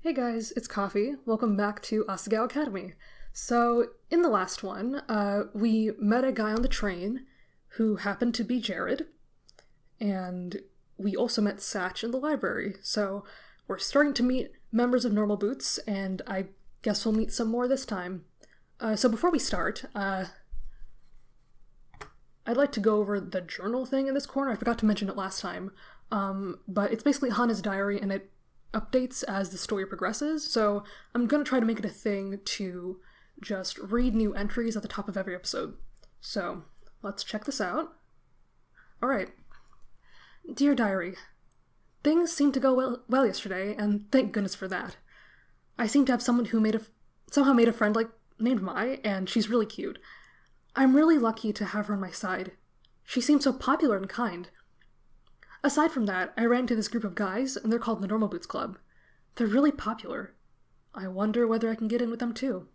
Hey guys, it's Coffee. Welcome back to Asagao Academy. So, in the last one, we met a guy on the train who happened to be Jared, and we also met Satch in the library. So, we're starting to meet members of Normal Boots, and I guess we'll meet some more this time. So before we start, I'd like to go over the journal thing in this corner. I forgot to mention it last time, but it's basically Hana's diary, and it updates as the story progresses, so I'm gonna try to make it a thing to just read new entries at the top of every episode. So, let's check this out. Alright. Dear Diary, things seemed to go well yesterday, and thank goodness for that. I seem to have someone who somehow made a friend named Mai, and she's really cute. I'm really lucky to have her on my side. She seems so popular and kind. Aside from that, I ran into this group of guys, and they're called the Normal Boots Club. They're really popular. I wonder whether I can get in with them too.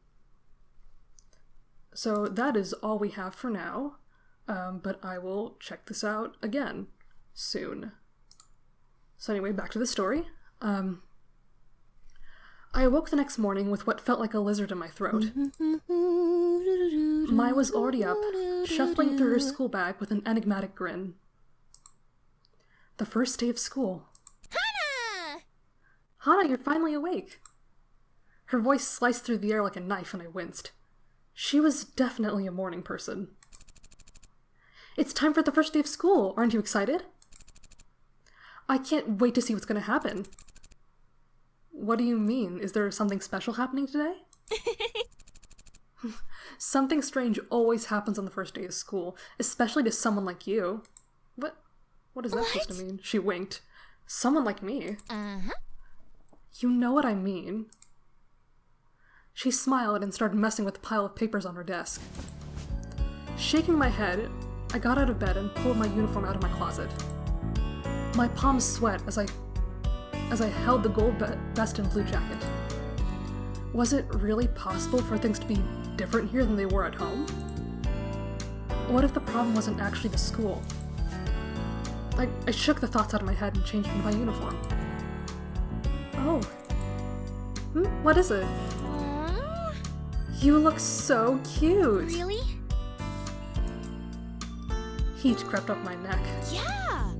So that is all we have for now, but I will check this out again soon. So anyway, back to the story. I awoke the next morning with what felt like a lizard in my throat. Mai was already up, shuffling through her school bag with an enigmatic grin. The first day of school. Hana! Hana, you're finally awake! Her voice sliced through the air like a knife and I winced. She was definitely a morning person. It's time for the first day of school, aren't you excited? I can't wait to see what's gonna happen. What do you mean? Is there something special happening today? Something strange always happens on the first day of school, especially to someone like you. What is that supposed to mean? She winked. Someone like me? Uh-huh. You know what I mean. She smiled and started messing with the pile of papers on her desk. Shaking my head, I got out of bed and pulled my uniform out of my closet. My palms sweat as I held the gold vest and blue jacket. Was it really possible for things to be different here than they were at home? What if the problem wasn't actually the school? I shook the thoughts out of my head and changed into my uniform. Oh. What is it? You look so cute! Really? Heat crept up my neck. Yeah!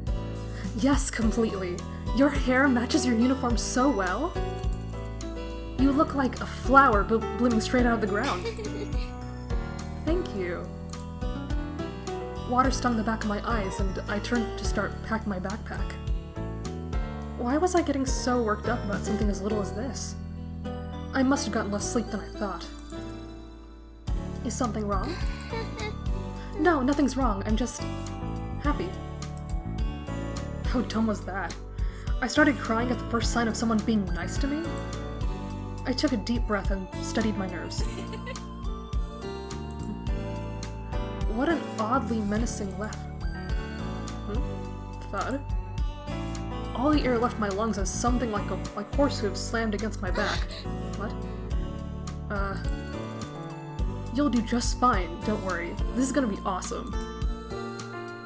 Yes, completely. Your hair matches your uniform so well. You look like a flower blooming straight out of the ground. Thank you. Water stung the back of my eyes, and I turned to start packing my backpack. Why was I getting so worked up about something as little as this? I must have gotten less sleep than I thought. Is something wrong? No, nothing's wrong. I'm just happy. How dumb was that? I started crying at the first sign of someone being nice to me. I took a deep breath and steadied my nerves. What an oddly menacing laugh. Thud. All the air left my lungs as something like horse hooves slammed against my back. What? You'll do just fine, don't worry. This is gonna be awesome.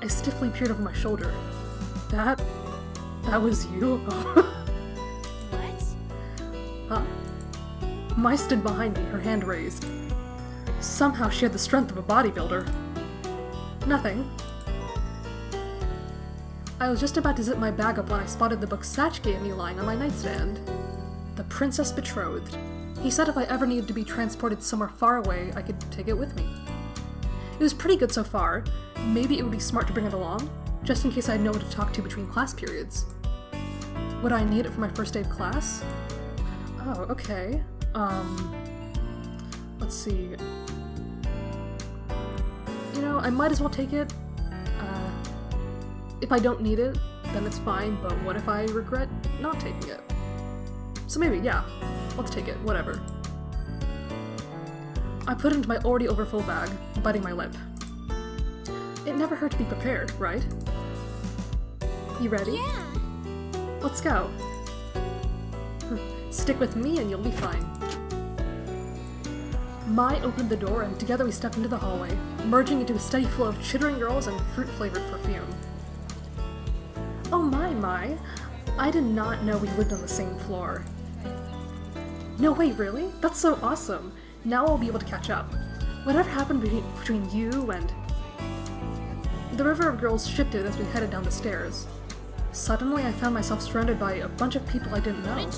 I stiffly peered over my shoulder. That was you? What? Huh? Mai stood behind me, her hand raised. Somehow she had the strength of a bodybuilder. Nothing. I was just about to zip my bag up when I spotted the book Satch gave me lying on my nightstand. The Princess Betrothed. He said if I ever needed to be transported somewhere far away, I could take it with me. It was pretty good so far. Maybe it would be smart to bring it along, just in case I had no one to talk to between class periods. Would I need it for my first day of class? Oh, okay. Let's see. You know, I might as well take it. If I don't need it, then it's fine, but what if I regret not taking it? So maybe, yeah, let's take it, whatever. I put it into my already overfull bag, biting my lip. It never hurt to be prepared, right? You ready? Yeah! Let's go. Stick with me and you'll be fine. Mai opened the door and together we stepped into the hallway, merging into a steady flow of chittering girls and fruit-flavored perfume. Oh my, I did not know we lived on the same floor. No way, really? That's so awesome. Now I'll be able to catch up. Whatever happened between you and... The river of girls shifted as we headed down the stairs. Suddenly, I found myself surrounded by a bunch of people I didn't know.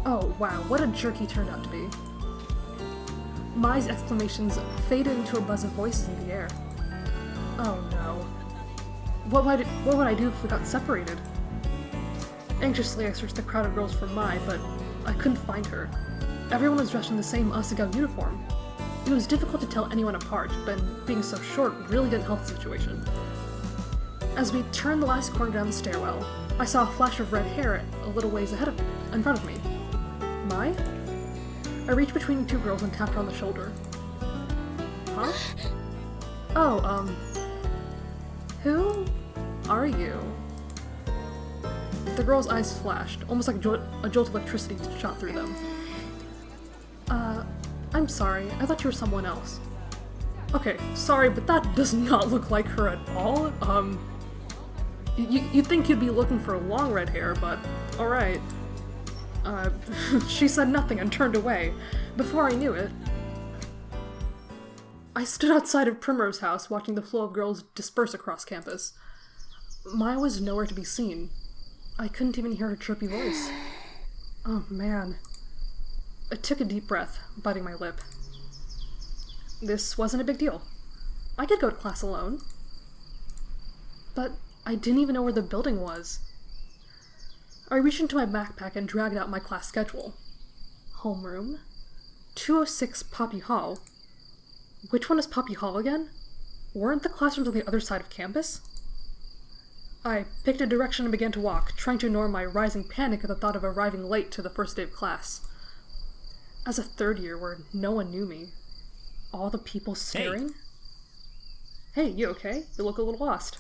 Oh, wow, what a jerk he turned out to be. Mai's exclamations faded into a buzz of voices in the air. Oh no. What would I do if we got separated? Anxiously, I searched the crowd of girls for Mai, but I couldn't find her. Everyone was dressed in the same Asagao uniform. It was difficult to tell anyone apart, but being so short really didn't help the situation. As we turned the last corner down the stairwell, I saw a flash of red hair a little ways in front of me. Mai? I reached between two girls and tapped her on the shoulder. Huh? Oh, who are you? The girl's eyes flashed, almost like a jolt of electricity shot through them. I'm sorry, I thought you were someone else. Okay, sorry, but that does not look like her at all. You'd think you'd be looking for long red hair, but alright. She said nothing and turned away. Before I knew it, I stood outside of Primrose's house watching the flow of girls disperse across campus. Mai was nowhere to be seen. I couldn't even hear her chirpy voice. Oh man. I took a deep breath, biting my lip. This wasn't a big deal. I could go to class alone. But I didn't even know where the building was. I reached into my backpack and dragged out my class schedule. Homeroom. 206 Poppy Hall. Which one is Poppy Hall again? Weren't the classrooms on the other side of campus? I picked a direction and began to walk, trying to ignore my rising panic at the thought of arriving late to the first day of class. As a third year where no one knew me, all the people staring? Hey, you okay? You look a little lost.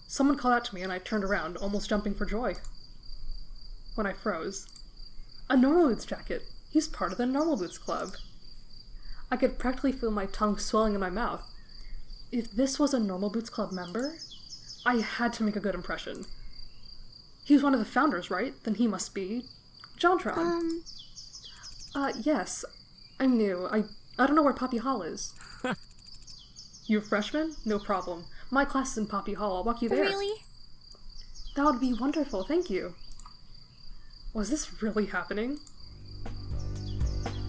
Someone called out to me and I turned around, almost jumping for joy. When I froze. A Normal Boots jacket. He's part of the Normal Boots Club. I could practically feel my tongue swelling in my mouth. If this was a Normal Boots Club member, I had to make a good impression. He was one of the founders, right? Then he must be... Jontron. Yes. I'm new. I don't know where Poppy Hall is. You a freshman? No problem. My class is in Poppy Hall. I'll walk you there. Really? That would be wonderful, thank you. Was this really happening?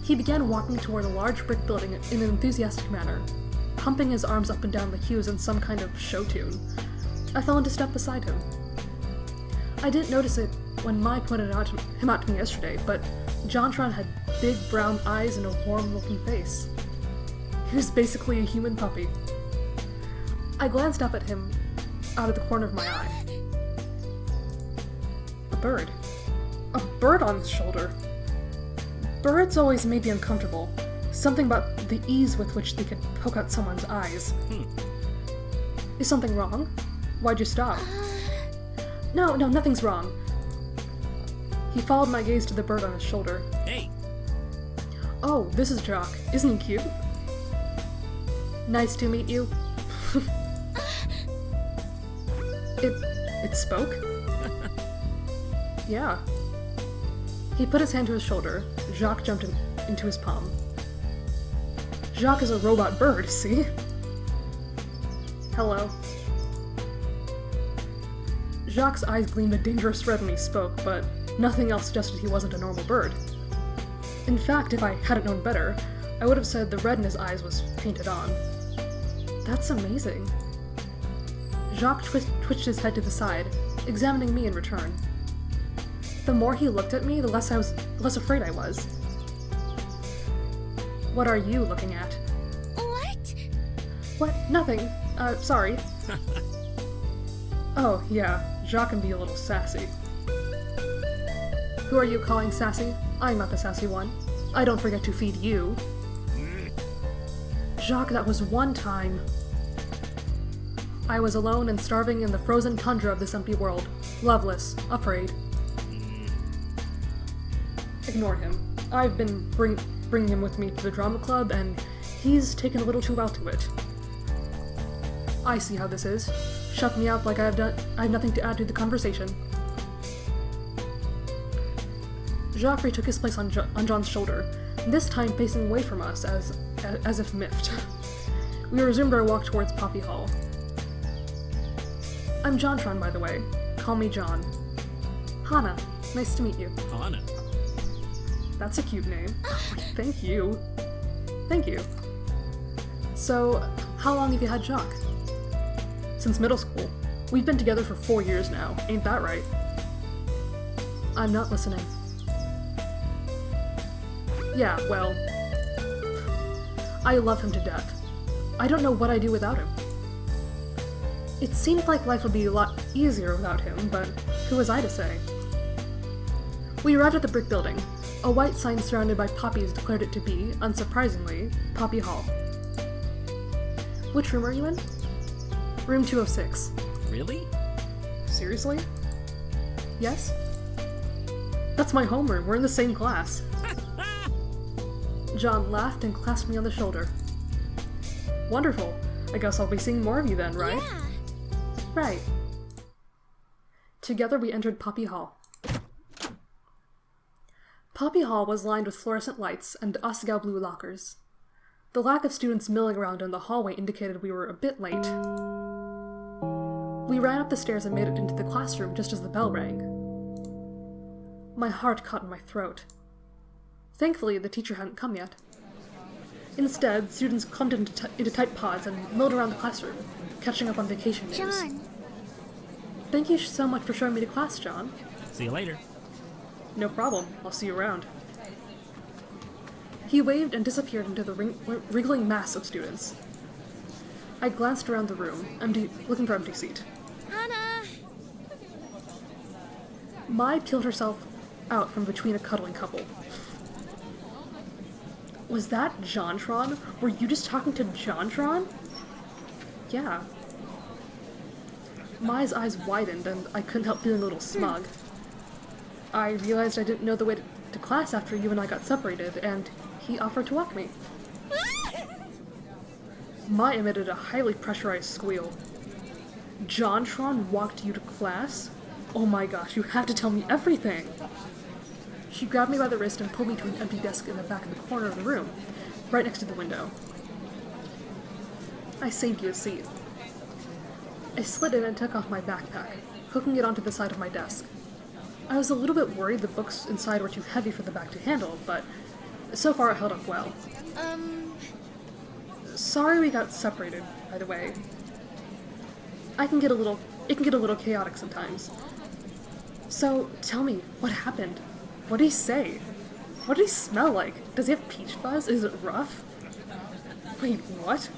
He began walking toward a large brick building in an enthusiastic manner, pumping his arms up and down like he was in some kind of show tune. I fell into step beside him. I didn't notice it when Mai pointed him out to me yesterday, but Jontron had big brown eyes and a warm-looking face. He was basically a human puppy. I glanced up at him out of the corner of my eye. A bird. A bird on his shoulder. Birds always made me uncomfortable. Something about the ease with which they could poke out someone's eyes. Is something wrong? Why'd you stop? No, nothing's wrong. He followed my gaze to the bird on his shoulder. Hey! Oh, this is Jock. Isn't he cute? Nice to meet you. It spoke? Yeah. He put his hand to his shoulder. Jacques jumped into his palm. Jacques is a robot bird, see? Hello. Jacques' eyes gleamed a dangerous red when he spoke, but nothing else suggested he wasn't a normal bird. In fact, if I hadn't known better, I would have said the red in his eyes was painted on. That's amazing. Jacques twitched his head to the side, examining me in return. The more he looked at me, the less afraid I was. What are you looking at? What? What? Nothing. Sorry. Oh, yeah, Jacques can be a little sassy. Who are you calling sassy? I'm not the sassy one. I don't forget to feed you. Jacques, that was one time. I was alone and starving in the frozen tundra of this empty world. Loveless, afraid. Ignore him. I've been bringing him with me to the drama club, and he's taken a little too well to it. I see how this is. Shut me out like I have nothing to add to the conversation. Joffrey took his place on John's shoulder, this time facing away from us as if miffed. We resumed our walk towards Poppy Hall. I'm Jontron, by the way. Call me John. Hana, nice to meet you. Hana. That's a cute name. Thank you. Thank you. So, how long have you had Jock? Since middle school. We've been together for 4 years now, ain't that right? I'm not listening. Yeah, well... I love him to death. I don't know what I'd do without him. It seemed like life would be a lot easier without him, but who was I to say? We arrived at the brick building. A white sign surrounded by poppies declared it to be, unsurprisingly, Poppy Hall. Which room are you in? Room 206. Really? Seriously? Yes? That's my homeroom. We're in the same class. John laughed and clasped me on the shoulder. Wonderful. I guess I'll be seeing more of you then, right? Yeah. Right. Together we entered Poppy Hall. Poppy Hall was lined with fluorescent lights and Asagao blue lockers. The lack of students milling around in the hallway indicated we were a bit late. We ran up the stairs and made it into the classroom just as the bell rang. My heart caught in my throat. Thankfully, the teacher hadn't come yet. Instead, students clumped into tight pods and milled around the classroom, catching up on vacation news. John. Thank you so much for showing me to class, John. See you later. No problem. I'll see you around. He waved and disappeared into the wriggling mass of students. I glanced around the room, looking for empty seat. Hana. Mai peeled herself out from between a cuddling couple. Was that Jontron? Were you just talking to Jontron? Yeah. Mai's eyes widened, and I couldn't help feeling a little smug. I realized I didn't know the way to class after you and I got separated, and he offered to walk me. Mai emitted a highly pressurized squeal. Jontron walked you to class? Oh my gosh, you have to tell me everything! She grabbed me by the wrist and pulled me to an empty desk in the back of the corner of the room, right next to the window. I saved you a seat. I slid in and took off my backpack, hooking it onto the side of my desk. I was a little bit worried the books inside were too heavy for the bag to handle, but so far it held up well. Sorry we got separated, by the way. It can get a little chaotic sometimes. So, tell me, what happened? What did he say? What did he smell like? Does he have peach fuzz? Is it rough? Wait, what?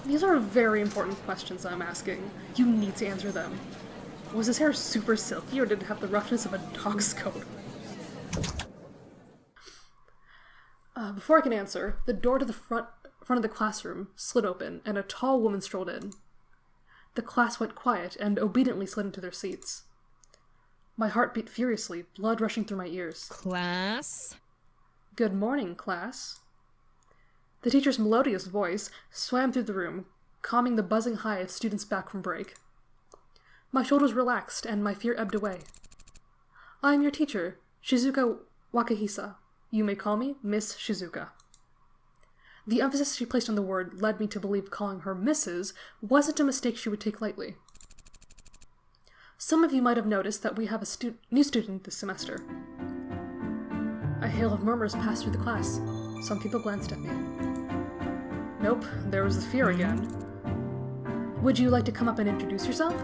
These are very important questions I'm asking. You need to answer them. Was his hair super silky, or did it have the roughness of a dog's coat? Before I can answer, the door to the front of the classroom slid open, and a tall woman strolled in. The class went quiet and obediently slid into their seats. My heart beat furiously, blood rushing through my ears. Class? Good morning, class. The teacher's melodious voice swam through the room, calming the buzzing high of students back from break. My shoulders relaxed, and my fear ebbed away. I am your teacher, Shizuka Wakahisa. You may call me Miss Shizuka. The emphasis she placed on the word led me to believe calling her Mrs. wasn't a mistake she would take lightly. Some of you might have noticed that we have a new student this semester. A hail of murmurs passed through the class. Some people glanced at me. Nope, there was the fear again. Would you like to come up and introduce yourself?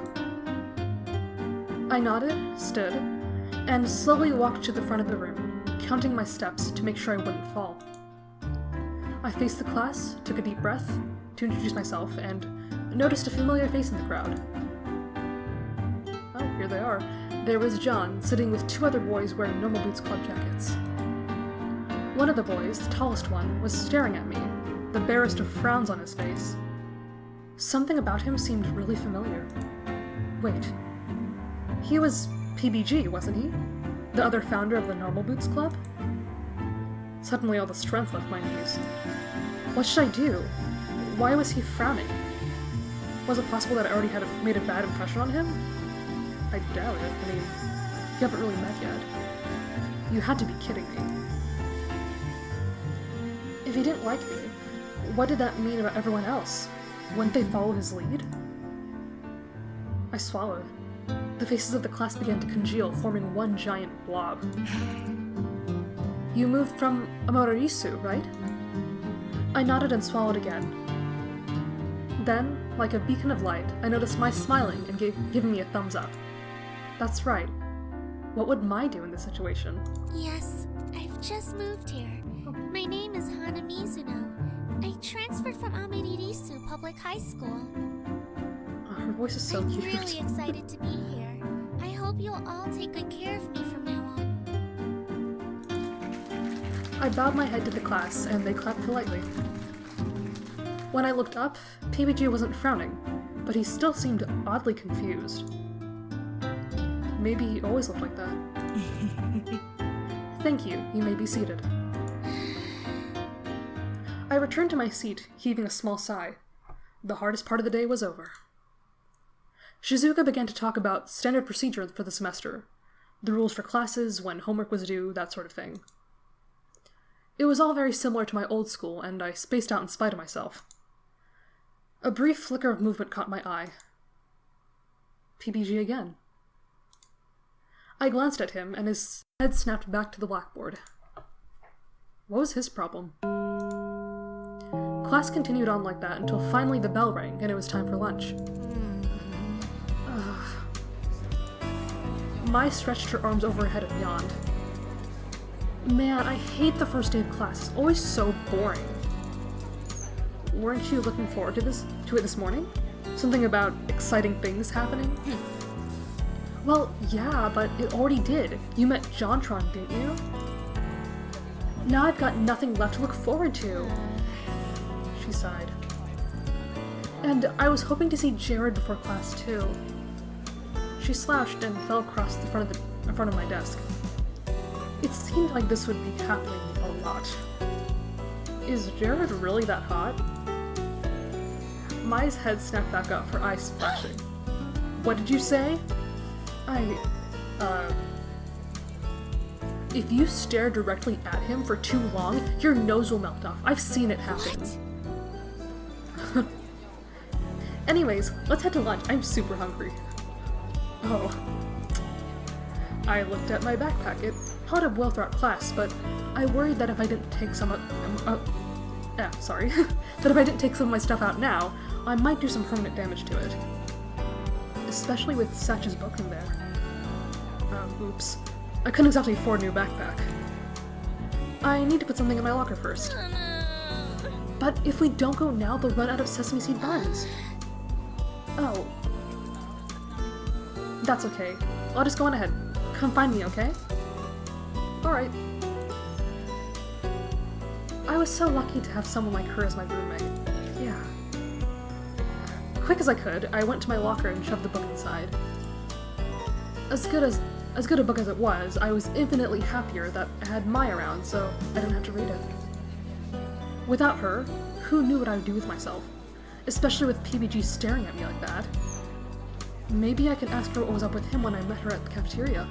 I nodded, stood, and slowly walked to the front of the room, counting my steps to make sure I wouldn't fall. I faced the class, took a deep breath to introduce myself, and noticed a familiar face in the crowd. Oh, here they are. There was John, sitting with two other boys wearing Normal Boots Club jackets. One of the boys, the tallest one, was staring at me, the barest of frowns on his face. Something about him seemed really familiar. Wait. He was PBG, wasn't he? The other founder of the Normal Boots Club? Suddenly all the strength left my knees. What should I do? Why was he frowning? Was it possible that I already made a bad impression on him? I doubt it. I mean, you haven't really met yet. You had to be kidding me. If he didn't like me, what did that mean about everyone else? Wouldn't they follow his lead? I swallowed. The faces of the class began to congeal, forming one giant blob. You moved from Amororisu, right? I nodded and swallowed again. Then, like a beacon of light, I noticed Mai smiling and giving me a thumbs up. That's right. What would Mai do in this situation? Yes, I've just moved here. My name is Hana Mizuno. I transferred from Amororisu Public High School. Her voice is so I'm cute. really excited to be here. I hope you'll all take good care of me from now on. I bowed my head to the class, and they clapped politely. When I looked up, PBG wasn't frowning, but he still seemed oddly confused. Maybe he always looked like that. Thank you. You may be seated. I returned to my seat, heaving a small sigh. The hardest part of the day was over. Shizuka began to talk about standard procedure for the semester, the rules for classes, when homework was due, that sort of thing. It was all very similar to my old school, and I spaced out in spite of myself. A brief flicker of movement caught my eye. PBG again. I glanced at him, and his head snapped back to the blackboard. What was his problem? Class continued on like that until finally the bell rang and it was time for lunch. Mai stretched her arms over her head and yawned. Man, I hate the first day of class. It's always so boring. Weren't you looking forward to it this morning? Something about exciting things happening? Well, yeah, but it already did. You met Jontron, didn't you? Now I've got nothing left to look forward to. She sighed. And I was hoping to see Jared before class, too. She slouched and fell across the front of my desk. It seemed like this would be happening a lot. Is Jared really that hot? Mai's head snapped back up, her eyes flashing. What did you say? If you stare directly at him for too long, your nose will melt off. I've seen it happen. What? Anyways, let's head to lunch. I'm super hungry. Oh. I looked at my backpack. It held up well throughout class, but I worried that if I didn't take some that if I didn't take some of my stuff out now, I might do some permanent damage to it. Especially with Satch's book in there. Oops. I couldn't exactly afford a new backpack. I need to put something in my locker first. But if we don't go now, they'll run out of sesame seed buns. Oh. That's okay. I'll just go on ahead. Come find me, okay? Alright. I was so lucky to have someone like her as my roommate. Yeah. Quick as I could, I went to my locker and shoved the book inside. As good a book as it was, I was infinitely happier that I had Mai around, so I didn't have to read it. Without her, who knew what I would do with myself? Especially with PBG staring at me like that. Maybe I could ask her what was up with him when I met her at the cafeteria.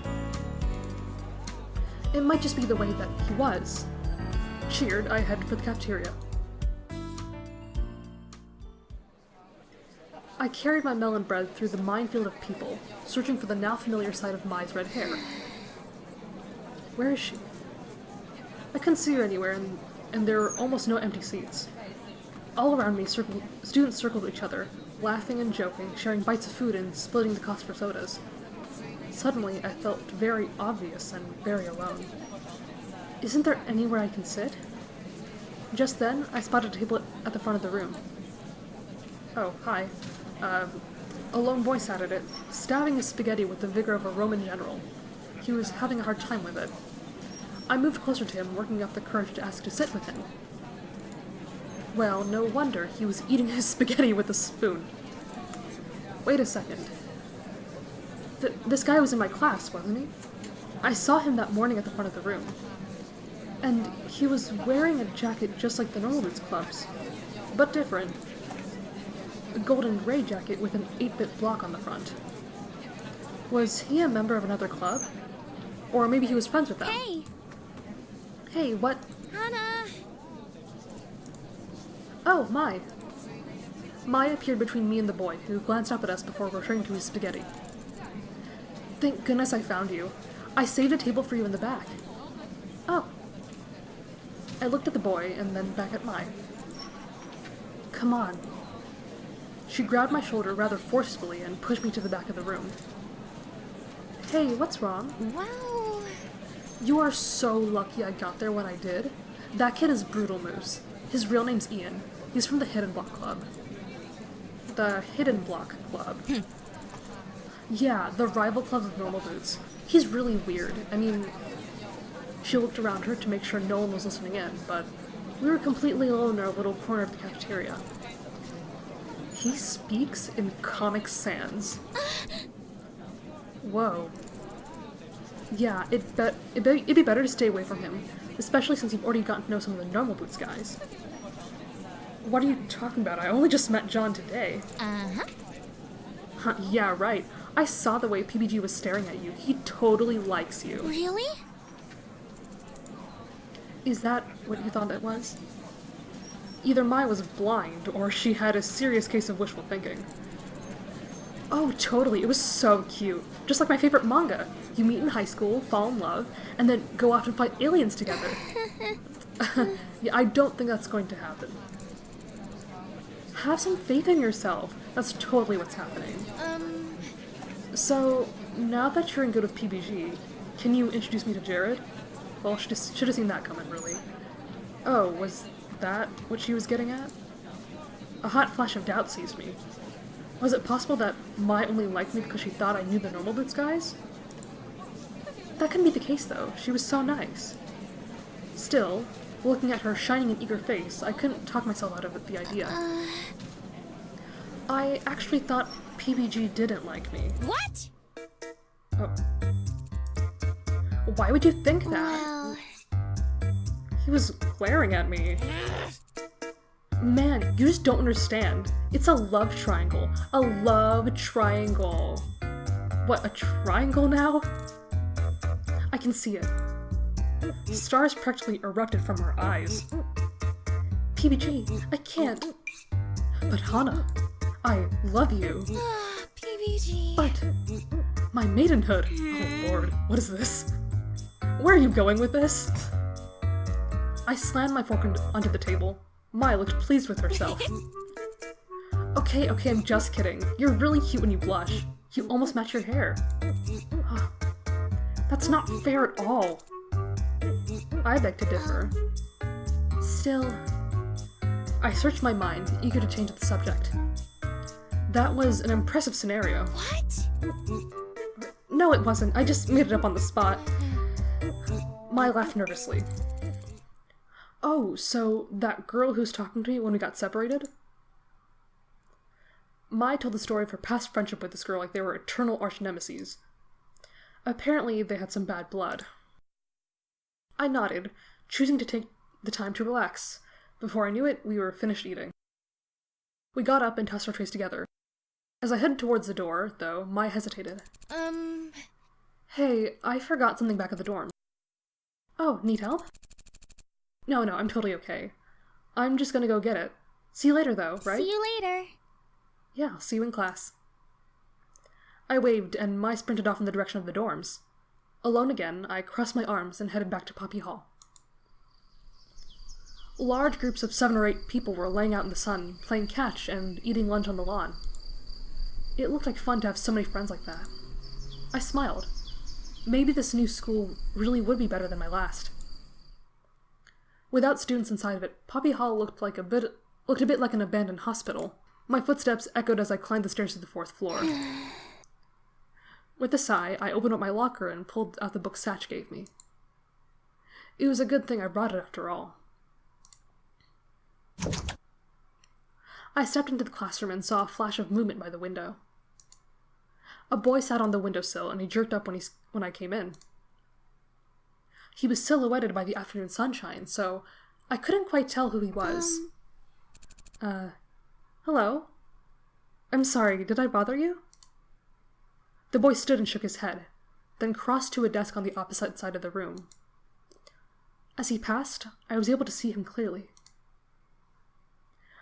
It might just be the way that he was. Cheered, I headed for the cafeteria. I carried my melon bread through the minefield of people, searching for the now familiar sight of Mai's red hair. Where is she? I couldn't see her anywhere, and there were almost no empty seats. All around me, students circled each other, laughing and joking, sharing bites of food and splitting the cost for sodas. Suddenly, I felt very obvious and very alone. Isn't there anywhere I can sit? Just then, I spotted a table at the front of the room. Oh, hi. A lone boy sat at it, stabbing his spaghetti with the vigor of a Roman general. He was having a hard time with it. I moved closer to him, working up the courage to ask to sit with him. Well, no wonder he was eating his spaghetti with a spoon. Wait a second. This guy was in my class, wasn't he? I saw him that morning at the front of the room. And he was wearing a jacket just like the normal Roots clubs, but different. A golden gray jacket with an 8-bit block on the front. Was he a member of another club? Or maybe he was friends with them. Hey! Hey, what? Hana! Oh, Mai. Mai appeared between me and the boy, who glanced up at us before returning to his spaghetti. Thank goodness I found you. I saved a table for you in the back. Oh. I looked at the boy and then back at Mai. Come on. She grabbed my shoulder rather forcefully and pushed me to the back of the room. Hey, what's wrong? Wow! You are so lucky I got there when I did. That kid is Brutal Moose. His real name's Ian. He's from the Hidden Block Club. The Hidden Block Club. Yeah, the rival club of normal boots. He's really weird. I mean, she looked around her to make sure no one was listening in, but we were completely alone in our little corner of the cafeteria. He speaks in Comic Sans. Whoa. Yeah, it'd be better to stay away from him, especially since you've already gotten to know some of the normal boots guys. What are you talking about? I only just met John today. Huh, yeah, right. I saw the way PBG was staring at you. He totally likes you. Really? Is that what you thought it was? Either Mai was blind, or she had a serious case of wishful thinking. Oh, totally. It was so cute. Just like my favorite manga. You meet in high school, fall in love, and then go off and fight aliens together. Yeah, I don't think that's going to happen. Have some faith in yourself. That's totally what's happening. So, now that you're in good with PBG, can you introduce me to Jared? Well, should have seen that coming, really. Oh, was that what she was getting at? A hot flash of doubt seized me. Was it possible that Mai only liked me because she thought I knew the normal boots guys? That couldn't be the case, though. She was so nice. Still, looking at her shining and eager face, I couldn't talk myself out of the idea. I actually thought PBG didn't like me. What? Oh. Why would you think that? Well... He was glaring at me. Man, you just don't understand. It's a love triangle. A love triangle. What, a triangle now? I can see it. Stars practically erupted from her eyes. PBG, I can't. But Hana, I love you. PBG... But my maidenhood. Oh lord, what is this? Where are you going with this? I slammed my fork onto the table. Mai looked pleased with herself. Okay, I'm just kidding. You're really cute when you blush. You almost match your hair. That's not fair at all. I beg to differ. Still, I searched my mind, eager to change the subject. That was an impressive scenario. What? No, it wasn't. I just made it up on the spot. Mai laughed nervously. Oh, so that girl who's talking to me when we got separated? Mai told the story of her past friendship with this girl like they were eternal arch-nemeses. Apparently, they had some bad blood. I nodded, choosing to take the time to relax. Before I knew it, we were finished eating. We got up and tossed our trays together. As I headed towards the door, though, Mai hesitated. Hey, I forgot something back at the dorm. Oh, need help? No, I'm totally okay. I'm just gonna go get it. See you later, though, right? See you later. Yeah, I'll see you in class. I waved, and Mai sprinted off in the direction of the dorms. Alone again, I crossed my arms and headed back to Poppy Hall. Large groups of 7 or 8 people were laying out in the sun, playing catch and eating lunch on the lawn. It looked like fun to have so many friends like that. I smiled. Maybe this new school really would be better than my last. Without students inside of it, Poppy Hall looked a bit like an abandoned hospital. My footsteps echoed as I climbed the stairs to the 4th floor. With a sigh, I opened up my locker and pulled out the book Satch gave me. It was a good thing I brought it after all. I stepped into the classroom and saw a flash of movement by the window. A boy sat on the windowsill and he jerked up when I came in. He was silhouetted by the afternoon sunshine, so I couldn't quite tell who he was. Hello? I'm sorry, did I bother you? The boy stood and shook his head. then crossed to a desk on the opposite side of the room. As he passed, I was able to see him clearly.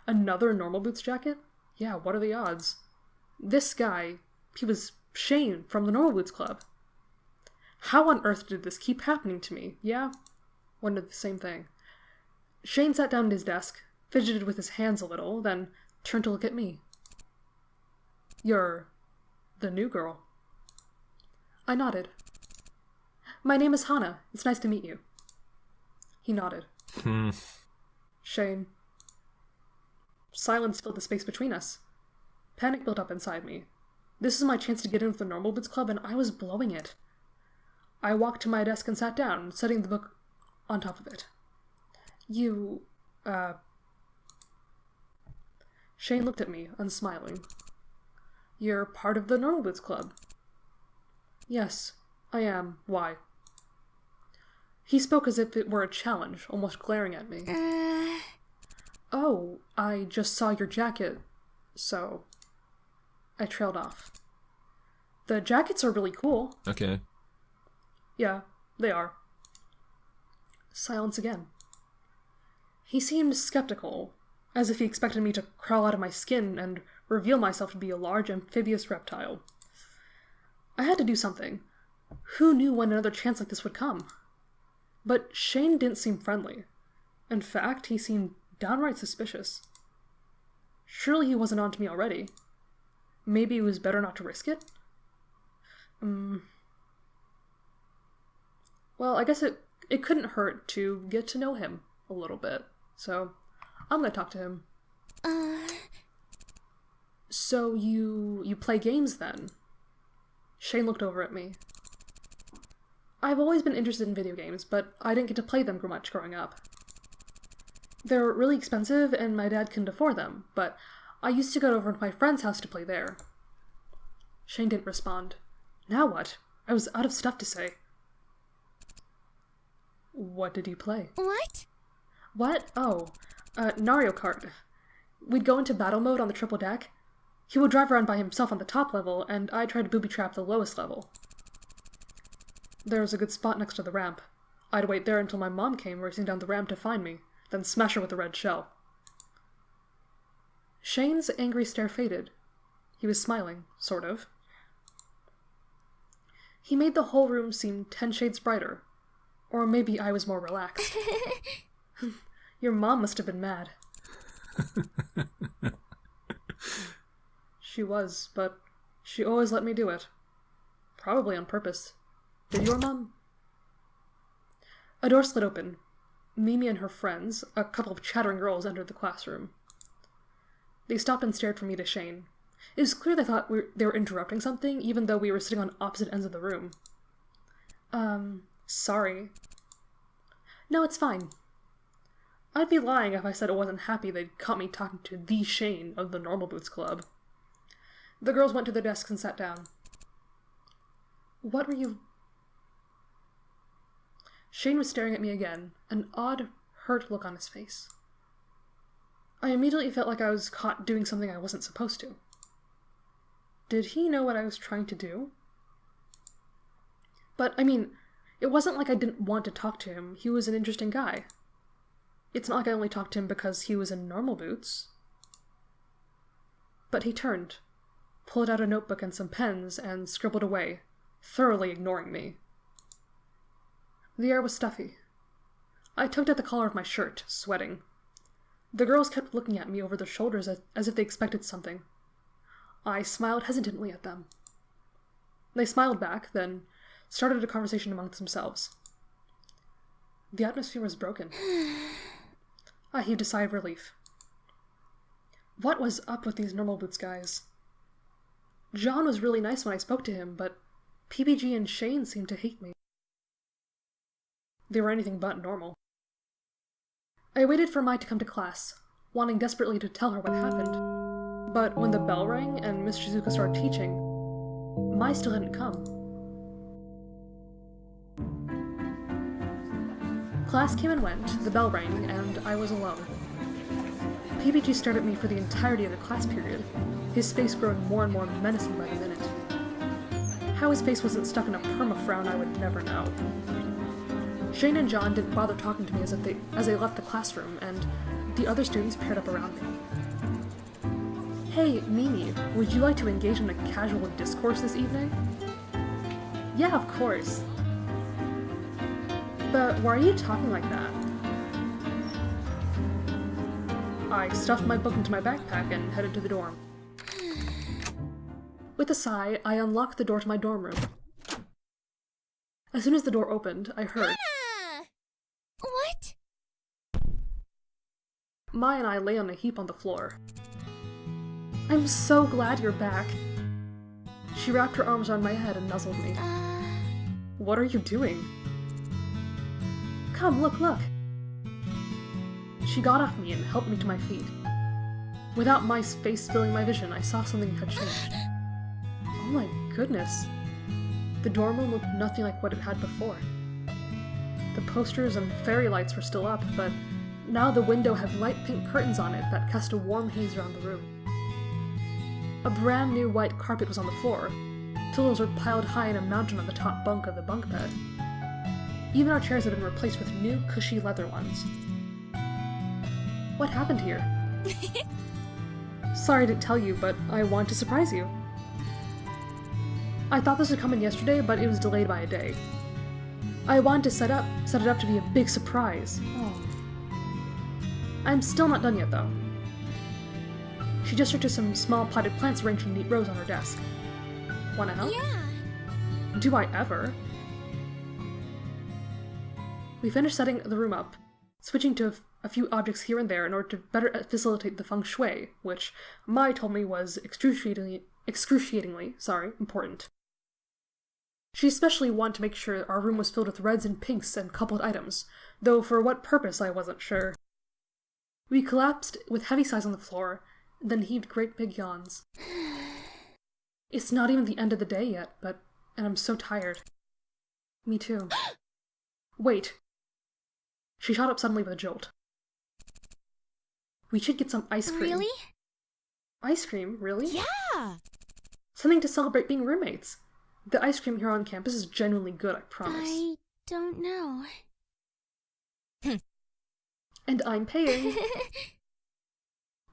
Another normal boots jacket? Yeah, what are the odds? This guy, he was Shane from the Normal Boots Club. How on earth did this keep happening to me? Yeah? Wondered the same thing. Shane sat down at his desk, fidgeted with his hands a little, then turned to look at me. You're the new girl. I nodded. My name is Hana. It's nice to meet you. He nodded. Shane. Silence filled the space between us. Panic built up inside me. This was my chance to get in with the Normal Boots Club, and I was blowing it. I walked to my desk and sat down, setting the book on top of it. Shane looked at me, unsmiling. You're part of the Normal Boots Club. Yes, I am. Why? He spoke as if it were a challenge, almost glaring at me. Oh, I just saw your jacket, so... I trailed off. The jackets are really cool. Okay. Yeah, they are. Silence again. He seemed skeptical, as if he expected me to crawl out of my skin and reveal myself to be a large amphibious reptile. I had to do something. Who knew when another chance like this would come? But Shane didn't seem friendly. In fact, he seemed downright suspicious. Surely he wasn't on to me already. Maybe it was better not to risk it? Well, I guess it couldn't hurt to get to know him a little bit. So, I'm gonna talk to him. So you play games then? Shane looked over at me. I've always been interested in video games, but I didn't get to play them much growing up. They're really expensive and my dad couldn't afford them, but I used to go over to my friend's house to play there. Shane didn't respond. Now what? I was out of stuff to say. What did you play? What? What? Oh, Mario Kart. We'd go into battle mode on the triple deck. He would drive around by himself on the top level, and I'd try to booby-trap the lowest level. There was a good spot next to the ramp. I'd wait there until my mom came racing down the ramp to find me, then smash her with the red shell. Shane's angry stare faded. He was smiling, sort of. He made the whole room seem 10 shades brighter. Or maybe I was more relaxed. Your mom must have been mad. She was, but she always let me do it. Probably on purpose. Did your mom? A door slid open. Mimi and her friends, a couple of chattering girls, entered the classroom. They stopped and stared from me to Shane. It was clear they thought they were interrupting something, even though we were sitting on opposite ends of the room. Sorry. No, it's fine. I'd be lying if I said I wasn't happy they'd caught me talking to the Shane of the Normal Boots Club. The girls went to their desks and sat down. What were you... Shane was staring at me again, an odd, hurt look on his face. I immediately felt like I was caught doing something I wasn't supposed to. Did he know what I was trying to do? But, I mean, it wasn't like I didn't want to talk to him. He was an interesting guy. It's not like I only talked to him because he was in Normal Boots. But he turned, pulled out a notebook and some pens, and scribbled away, thoroughly ignoring me. The air was stuffy. I tugged at the collar of my shirt, sweating. The girls kept looking at me over their shoulders as if they expected something. I smiled hesitantly at them. They smiled back, then started a conversation amongst themselves. The atmosphere was broken. I heaved a sigh of relief. What was up with these Normal Boots guys? John was really nice when I spoke to him, but PBG and Shane seemed to hate me. They were anything but normal. I waited for Mai to come to class, wanting desperately to tell her what happened. But when the bell rang and Miss Shizuka started teaching, Mai still hadn't come. Class came and went, the bell rang, and I was alone. PBG stared at me for the entirety of the class period, his face growing more and more menacing by the minute. How his face wasn't stuck in a perma-frown, I would never know. Shane and John didn't bother talking to me as they left the classroom, and the other students paired up around me. Hey, Mimi, would you like to engage in a casual discourse this evening? Yeah, of course. But why are you talking like that? I stuffed my book into my backpack and headed to the dorm. With a sigh, I unlocked the door to my dorm room. As soon as the door opened, I heard... What? Mai and I lay on a heap on the floor. I'm so glad you're back. She wrapped her arms around my head and nuzzled me. What are you doing? Come, look. She got off me and helped me to my feet. Without Mai's face filling my vision, I saw something had changed. Oh my goodness. The dorm room looked nothing like what it had before. The posters and fairy lights were still up, but now the window had light pink curtains on it that cast a warm haze around the room. A brand new white carpet was on the floor. Pillows were piled high in a mountain on the top bunk of the bunk bed. Even our chairs had been replaced with new, cushy leather ones. What happened here? Sorry to tell you, but I want to surprise you. I thought this would come in yesterday, but it was delayed by a day. I wanted to set it up to be a big surprise. Oh. I'm still not done yet, though. She gestured to some small potted plants arranged in neat rows on her desk. Wanna help? Yeah. Do I ever? We finished setting the room up, switching to a few objects here and there in order to better facilitate the feng shui, which Mai told me was excruciatingly important. She especially wanted to make sure our room was filled with reds and pinks and coupled items, though for what purpose I wasn't sure. We collapsed with heavy sighs on the floor, then heaved great big yawns. It's not even the end of the day yet, and I'm so tired. Me too. Wait. She shot up suddenly with a jolt. We should get some ice cream. Really? Ice cream? Really? Yeah! Something to celebrate being roommates. The ice cream here on campus is genuinely good, I promise. I don't know. And I'm paying.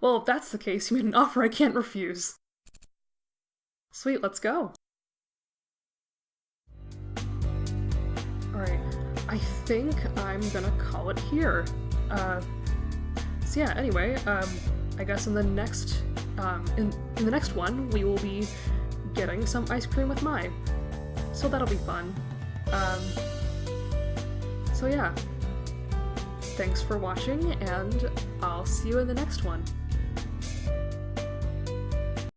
Well, if that's the case, you made an offer I can't refuse. Sweet, let's go. Alright, I think I'm gonna call it here. So yeah, anyway, I guess in the next one, we will be getting some ice cream with Mai. So that'll be fun. So yeah. Thanks for watching, and I'll see you in the next one.